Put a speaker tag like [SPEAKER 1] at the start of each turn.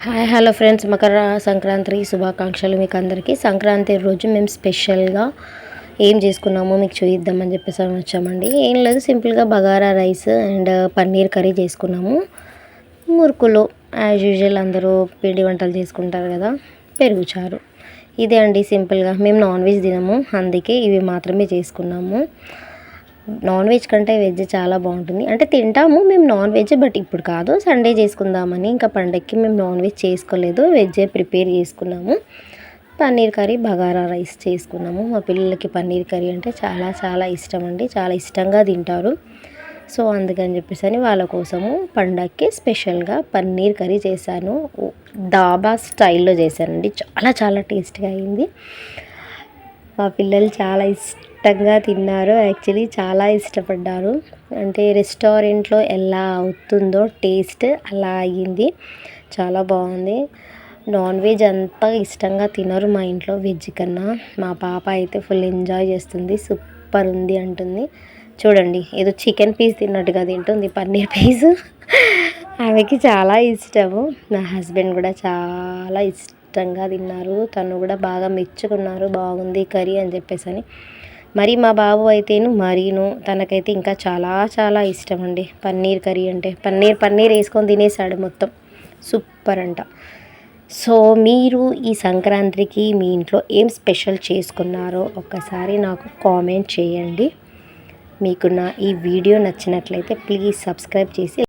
[SPEAKER 1] Hi hello friends, Makar Sankranti శుభాకాంక్షలు మీకు అందరికీ. సంక్రాంతి రోజు మేము స్పెషల్గా ఏం చేసుకున్నామో మీకు చూపిద్దామని చెప్పేసి వచ్చామండి. ఏం లేదు, సింపుల్గా bagara rice and paneer curry చేసుకున్నాము. మురుకులు యాజ్ యూజువల్ అందరూ పిండి వంటలు చేసుకుంటారు కదా, పెరుగు చారు. ఇదే అండి సింపుల్గా. మేము నాన్ వెజ్ తినము, అందుకే ఇవి మాత్రమే చేసుకున్నాము. నాన్ వెజ్ కంటే వెజ్ చాలా బాగుంటుంది. అంటే తింటాము మేము నాన్ వెజ్, బట్ ఇప్పుడు కాదు, సండే చేసుకుందామని. ఇంకా పండగకి మేము నాన్ వెజ్ చేసుకోలేదు, వెజ్జే ప్రిపేర్ చేసుకున్నాము. పన్నీర్ కర్రీ బగారా రైస్ చేసుకున్నాము. మా పిల్లలకి పన్నీర్ కర్రీ అంటే చాలా చాలా ఇష్టం అండి, చాలా ఇష్టంగా తింటారు. సో అందుకని చెప్పేసి వాళ్ళ కోసము పండగకి స్పెషల్గా పన్నీర్ కర్రీ చేశాను. దాబా స్టైల్లో చేశానండి, చాలా చాలా టేస్ట్గా అయింది. మా పిల్లలు చాలా ఇష్టంగా తిన్నారు. యాక్చువల్లీ చాలా ఇష్టపడ్డారు. అంటే రెస్టారెంట్లో ఎలా అవుతుందో టేస్ట్ అలా అయ్యింది. చాలా బాగుంది. నాన్ వెజ్ అంతా ఇష్టంగా తినరు మా ఇంట్లో వెజ్ కన్నా. మా పాప అయితే ఫుల్ ఎంజాయ్ చేస్తుంది, సూపర్ ఉంది అంటుంది. చూడండి, ఏదో చికెన్ పీస్ తిన్నట్టుగా తింటుంది పన్నీర్ పీసు. ఆమెకి చాలా ఇష్టము. నా హస్బెండ్ కూడా చాలా ఇష్టంగా తిన్నారు, తను కూడా బాగా మెచ్చుకున్నారు, బాగుంది కర్రీ అని చెప్పేసి. మరి మా బాబు అయితేను మరీను, తనకైతే ఇంకా చాలా చాలా ఇష్టం అండి పన్నీర్ కర్రీ అంటే. పన్నీర్ వేసుకొని తినేసాడు మొత్తం, సూపర్ అంట. సో మీరు ఈ సంక్రాంతికి మీ ఇంట్లో ఏం స్పెషల్ చేసుకున్నారో ఒక్కసారి నాకు కామెంట్ చేయండి. మీకు నా ఈ వీడియో నచ్చినట్లయితే ప్లీజ్ సబ్స్క్రైబ్ చేసి